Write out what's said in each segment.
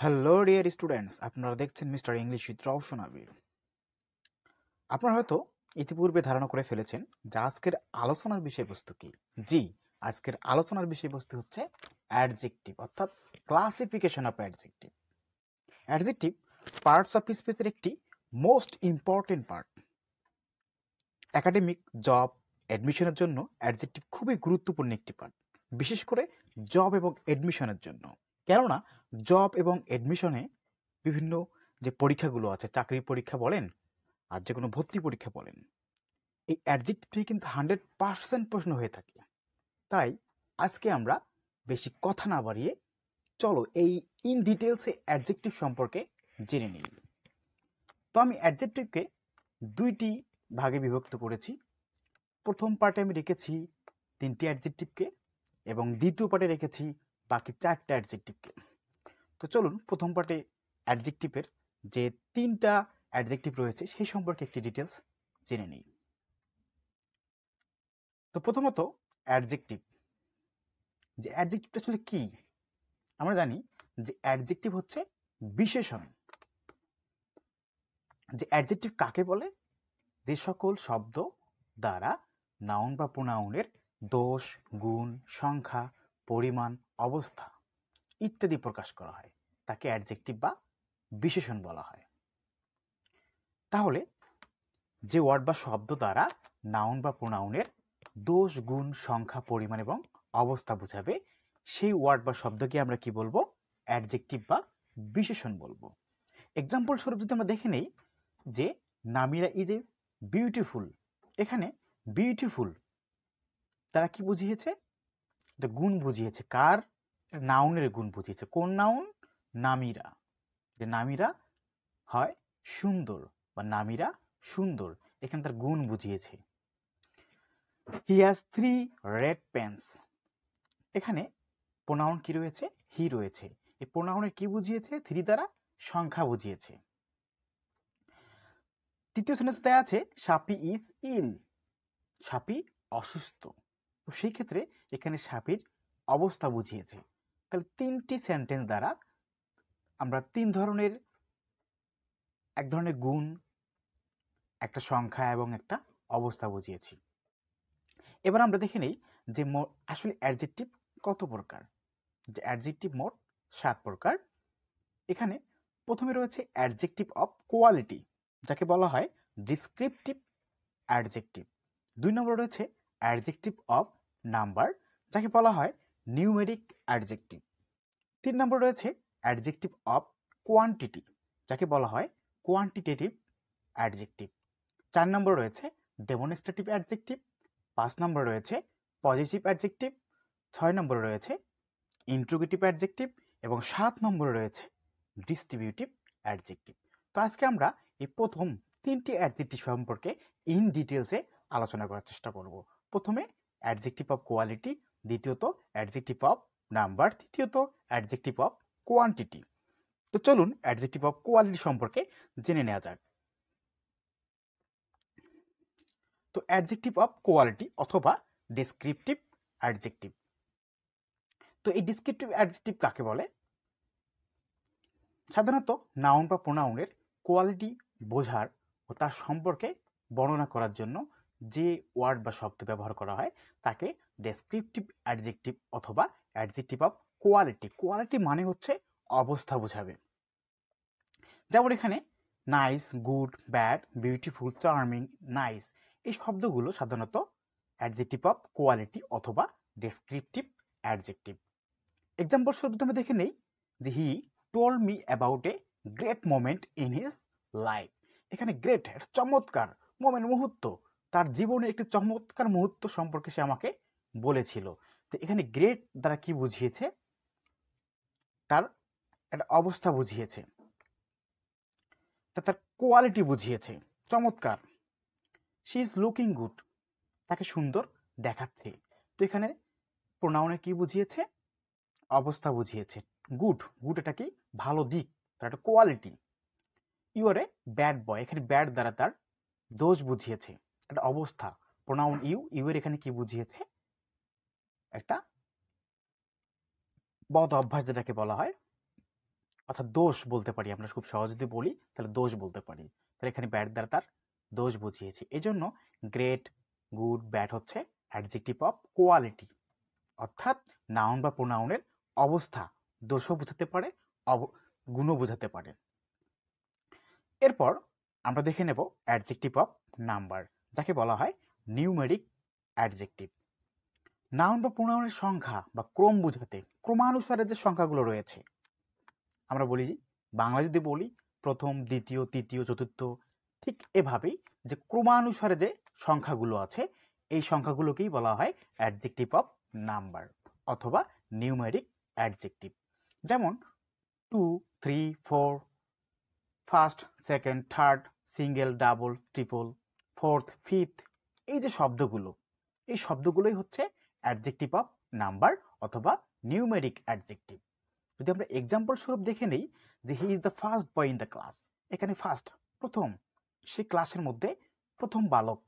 Hello dear students, আপনারা দেখছেন mister English with Rowshan আবির। আপনারা হয়তো ইতিপূর্বে ধারণা করে ফেলেছেন যে আজকের আলোচনার বিষয়বস্তু কি। জি, আজকের আলোচনার বিষয়বস্তু হচ্ছে অ্যাডজেক্টিভ, অর্থাৎ classification of adjective. Adjective parts of স্পিচের একটি most important part. Academic, job, অ্যাডমিশনের জন্য অ্যাডজেক্টিভ খুবই গুরুত্বপূর্ণ একটি পার্ট, বিশেষ করে জব এবং অ্যাডমিশনের জন্য। কেননা জব এবং অ্যাডমিশনে বিভিন্ন যে পরীক্ষাগুলো আছে, চাকরির পরীক্ষা বলেন আর যে কোনো ভর্তি পরীক্ষা বলেন, এই অ্যাডজেক্টিভ থেকে কিন্তু 100% প্রশ্ন হয়ে থাকে। তাই আজকে আমরা বেশি কথা না বাড়িয়ে চলো এই ইন ডিটেলসে অ্যাডজেক্টিভ সম্পর্কে জেনে নিই। তো আমি অ্যাডজেক্টিভকে দুইটি ভাগে বিভক্ত করেছি। প্রথম পার্টে আমি রেখেছি 3টি অ্যাডজেক্টিভকে এবং দ্বিতীয় পার্টে রেখেছি বাকি 4টা অ্যাডজেক্টিভকে। তো চলুন প্রথম পার্টে অ্যাডজেক্টিভের যে 3টা অ্যাডজেক্টিভ রয়েছে সেই সম্পর্কে একটি ডিটেলস জেনে নিই। তো প্রথমত অ্যাডজেক্টিভ, যে অ্যাডজেক্টিভটা আসলে কি আমরা জানি যে অ্যাডজেক্টিভ হচ্ছে বিশেষণ। যে অ্যাডজেক্টিভ কাকে বলে? যে সকল শব্দ দ্বারা নাউন বা প্রোনাউনের দোষ, গুণ, সংখ্যা, পরিমাণ, অবস্থা ইত্যাদি প্রকাশ করা হয় তাকে অ্যাডজেক্টিভ বা বিশেষণ বলা হয়। তাহলে যে ওয়ার্ড বা শব্দ দ্বারা নাউন বা প্রোনাউনের দোষ, গুণ, সংখ্যা, পরিমাণ এবং অবস্থা বোঝাবে সেই ওয়ার্ড বা শব্দকে আমরা কি বলবো? অ্যাডজেক্টিভ বা বিশেষণ বলবো। এক্সাম্পল স্বরূপ যদি আমরা দেখে নেই যে নামিরা ইজ এ বিউটিফুল, এখানে বিউটিফুল তারা কি বুঝিয়েছে? এটা গুণ বুঝিয়েছে। কার? নাউনের গুণ বুঝিয়েছে। কোন নাউন? নামিরা। যে নামিরা হয় সুন্দর বা নামিরা সুন্দর, এখানে তার গুণ বুঝিয়েছে। হি হ্যাজ 3 রেড পেন্স, এখানে প্রোনাউন কি রয়েছে? হি রয়েছে। এই প্রোনাউনের কি বুঝিয়েছে? 3 দ্বারা সংখ্যা বুঝিয়েছে। তৃতীয় সেন্টেন্স দেয়া আছে সাপি ইজ ইল, সাপি অসুস্থ। তো সেই ক্ষেত্রে এখানে সাপির অবস্থা বুঝিয়েছে। তাহলে 3টি সেন্টেন্স দ্বারা আমরা 3 ধরনের, এক ধরনের গুণ, একটা সংখ্যা এবং একটা অবস্থা বুঝিয়েছি। এবার আমরা দেখে নেই যে আসলে অ্যাডজেক্টিভ কত প্রকার। যে অ্যাডজেক্টিভ মোট 7 প্রকার। এখানে প্রথমে রয়েছে অ্যাডজেক্টিভ অফ কোয়ালিটি, যাকে বলা হয় ডিসক্রিপটিভ অ্যাডজেক্টিভ। 2 নম্বরে রয়েছে অ্যাডজেক্টিভ অফ নাম্বার, যাকে বলা হয় নিউমেরিক অ্যাডজেক্টিভ। 3 নম্বরে রয়েছে অ্যাডজেক্টিভ অফ কোয়ান্টিটি, যাকে বলা হয় কোয়ান্টিটেটিভ অ্যাডজেক্টিভ। 4 নম্বরে রয়েছে ডেমনস্ট্রেটিভ অ্যাডজেক্টিভ। 5 নম্বরে রয়েছে পজিটিভ অ্যাডজেক্টিভ। 6 নম্বরে রয়েছে ইন্ট্রোগেটিভ অ্যাডজেক্টিভ এবং 7 নম্বরে রয়েছে ডিস্ট্রিবিউটিভ অ্যাডজেক্টিভ। তো আজকে আমরা এই প্রথম 3টি অ্যাডজেক্টিভ সম্পর্কে ইন ডিটেলসে আলোচনা করার চেষ্টা করব। প্রথমে অ্যাডজেক্টিভ অফ কোয়ালিটি, দ্বিতীয়ত অ্যাডজেক্টিভ অফ নাম্বার, তৃতীয়ত অ্যাডজেক্টিভ অফ কোয়ান্টিটি। তো চলুন অ্যাডজেক্টিভ অফ কোয়ালিটি সম্পর্কে জেনে নেওয়া যাক। তো অ্যাডজেক্টিভ অফ কোয়ালিটি অথবা ডেসক্রিপটিভ অ্যাডজেক্টিভ। তো এই ডেসক্রিপটিভ অ্যাডজেক্টিভ কাকে বলে? সাধারণত নাউন বা প্রোনাউনের কোয়ালিটি বোঝার ও তার সম্পর্কে বর্ণনা করার জন্য যে ওয়ার্ড বা শব্দ ব্যবহার করা হয় তাকে ডেসক্রিপটিভ অ্যাডজেক্টিভ অথবা অ্যাডজেক্টিভ অফ কোয়ালিটি। কোয়ালিটি মানে হচ্ছে অবস্থা বোঝাবে। যেমন এখানে nice, good, bad, beautiful, charming, nice এই শব্দগুলো সাধারণত অ্যাডজেক্টিভ অফ কোয়ালিটি অথবা ডেসক্রিপটিভ অ্যাডজেক্টিভ। এক্সাম্পল স্বরূপ আমরা দেখে নেই যে he told me about a great moment in his life. এখানে গ্রেট, চমৎকার মোমেন্ট, মুহূর্ত, তার জীবনে একটি চমৎকার মুহূর্ত সম্পর্কে সে আমাকে বলেছিল। তো এখানে গ্রেট দ্বারা কি বুঝিয়েছে? তার একটা অবস্থা বুঝিয়েছে, তার কোয়ালিটি বুঝিয়েছে, চমৎকার। শি ইজ লুকিং গুড, তাকে সুন্দর দেখাচ্ছে। তো এখানে প্রোনাউনে কি বুঝিয়েছে? অবস্থা বুঝিয়েছে। গুড, গুড এটা কি? ভালো দিক, তার একটা quality. You are a bad boy, এখানে ব্যাড দ্বারা তার দোষ বুঝিয়েছে, একটা অবস্থা। প্রোনাউন ইউ, ইউ এর এখানে কি বুঝিয়েছে? একটা বদ অভ্যাস যেটাকে বলা হয়, অর্থাৎ দোষ বলতে পারি, আমরা খুব সহজ যদি বলি তাহলে দোষ বলতে পারি। তাহলে এখানে ব্যাড দ্বারা তার দোষ বুঝিয়েছি। এই জন্য গ্রেট, গুড, ব্যাড হচ্ছে অ্যাডজেক্টিভ অফ কোয়ালিটি, অর্থাৎ নাউন বা প্রোনাউনের অবস্থা দোষও বোঝাতে পারে, গুণও বোঝাতে পারে। এরপর আমরা দেখে নেব অ্যাডজেক্টিভ অফ নাম্বার, যাকে বলা হয় নিউমেরিক অ্যাডজেক্টিভ। নাউন বা প্রোনাউনের সংখ্যা বা ক্রম বোঝাতে ক্রমানুসারে যে সংখ্যাগুলো রয়েছে, আমরা বলি বাংলা যদি বলি প্রথম, দ্বিতীয়, তৃতীয়, চতুর্থ, ঠিক এভাবেই যে ক্রমানুসারে যে সংখ্যাগুলো আছে এই সংখ্যাগুলোকেই বলা হয় অ্যাডজেক্টিভ অফ নাম্বার অথবা নিউমেরিক অ্যাডজেক্টিভ। যেমন 2, 3, 4, first, second, third, single, double, triple, fourth, fifth, এই যে শব্দগুলো, এই শব্দগুলোই হচ্ছে অ্যাডজেক্টিভ অফ নাম্বার অথবা নিউমেরিক অ্যাডজেক্টিভ। যদি আমরা এক্সাম্পল স্বরূপ দেখে নেই যে he is the first boy in the class, এখানে ফার্স্ট প্রথম, সে ক্লাসের মধ্যে প্রথম বালক,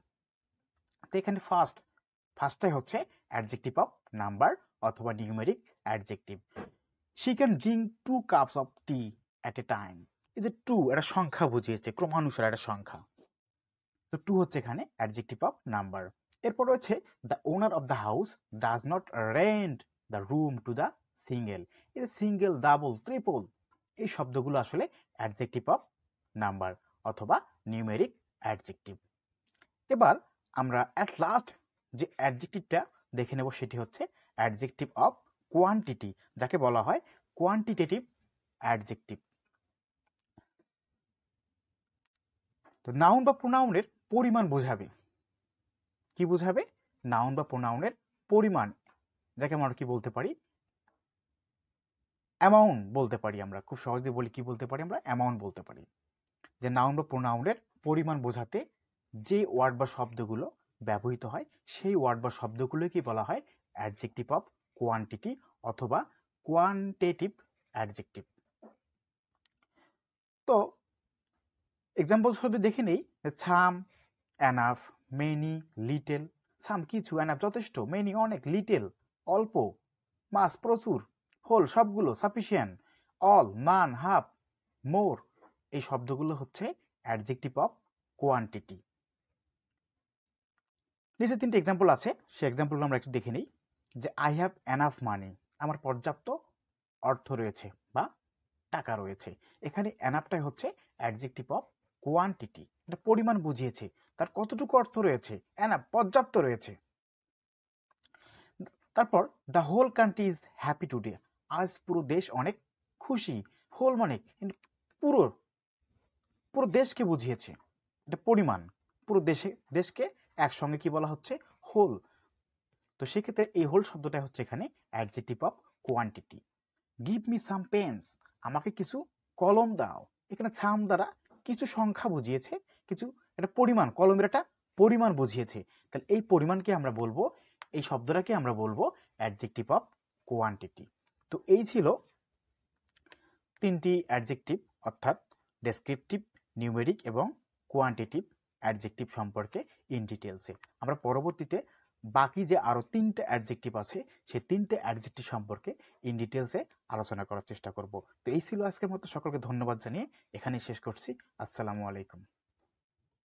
তো এখানে ফার্স্টটাই হচ্ছে অ্যাডজেক্টিভ অফ নাম্বার অথবা numeric adjective. She can drink 2 cups of T at a time, এই যে 2 এটা সংখ্যা বুঝিয়েছে, ক্রমানুসারে একটা সংখ্যা, তো 2 হচ্ছে এখানে অ্যাডজেক্টিভ অফ নাম্বার। এরপর রয়েছে the owner of the house does not rent the room to the single, এই যে সিঙ্গেল, ডাবল, ট্রিপল, এই শব্দগুলো আসলে অ্যাডজেক্টিভ অফ নাম্বার অথবা নিউমেরিক অ্যাডজেক্টিভ। এবার আমরা অ্যাট লাস্ট যে অ্যাডজেক্টিভটা দেখে নেব সেটি হচ্ছে অ্যাডজেক্টিভ অফ কোয়ান্টিটি, যাকে বলা হয় কোয়ান্টিটেটিভ অ্যাডজেক্টিভ। তো নাউন বা প্রোনাউনের পরিমাণ বোঝাবে, কি বোঝাবে? নাউন বা প্রোনাউনের পরিমাণ, যাকে আমরা কি বলতে পারি? অ্যামাউন্ট বলতে পারি। আমরা খুব সহজে বলি কি বলতে পারি? আমরা অ্যামাউন্ট বলতে পারি। যে নাউন বা প্রোনাউনের পরিমাণ বোঝাতে যে ওয়ার্ড বা শব্দগুলো ব্যবহৃত হয় সেই ওয়ার্ড বা শব্দগুলোকে বলা হয় অ্যাডজেক্টিভ অফ কোয়ান্টিটি অথবা কোয়ান্টিটেটিভ অ্যাডজেক্টিভ। তো এক্সাম্পল হিসেবে দেখে নেই, সাম, এনাফ, মেনি, লিটেল। সাম কিছু, এনাফ যথেষ্ট, মেনি অনেক, লিটেল অল্প, মাস প্রচুর, হোল সবগুলো, সাফিসিয়েন্ট, অল নান, হাফ, মোর, এই শব্দগুলো হচ্ছে অ্যাডজেক্টিভ অফ কোয়ান্টিটি। নিচে 3টে এক্সাম্পল আছে, সেই এক্সাম্পলগুলো আমরা একটু দেখে নিই। যে আই হ্যাভ এনাফ মানি, আমার পর্যাপ্ত অর্থ রয়েছে বা টাকা রয়েছে। এখানে এনাফটাই হচ্ছে অ্যাডজেক্টিভ অফ কোয়ান্টিটি, এটা পরিমাণ বুঝিয়েছে, তার কতটুকু অর্থ রয়েছে, এনাফ পর্যাপ্ত রয়েছে। তারপর the whole country is happy today, আজ পুরো দেশ অনেক খুশি। হোল মানে পুরো পুরো দেশকে বুঝিয়েছে, এটা পরিমাণ, পুরো দেশকে একসঙ্গে কি বলা হচ্ছে? হোল। তো সেক্ষেত্রে এই হোল শব্দটা হচ্ছে এখানে adjective of quantity. Give me some pens, আমাকে কিছু কলম দাও, এখানে সাম দ্বারা কিছু সংখ্যা বুঝিয়েছে, কিছু একটা পরিমাণ, কলমের একটা পরিমাণ বুঝিয়েছে। তাহলে এই পরিমাণকে আমরা বলবো, এই শব্দটাকে আমরা বলবো অ্যাডজেক্টিভ অফ কোয়ান্টিটি। তো এই ছিল 3টি অ্যাডজেক্টিভ, অর্থাৎ ডেসক্রিপটিভ, নিউমেরিক এবং কোয়ান্টিটিভ অ্যাডজেক্টিভ সম্পর্কে ইন ডিটেলসে। আমরা পরবর্তীতে বাকি যে আরও 3টে অ্যাডজেক্টিভ আছে সেই 3টে অ্যাডজেক্টিভ সম্পর্কে ইন ডিটেলসে আলোচনা করার চেষ্টা করব। তো এই ছিল আজকের মতো, সকলকে ধন্যবাদ জানিয়ে এখানেই শেষ করছি। আসসালামু আলাইকুম।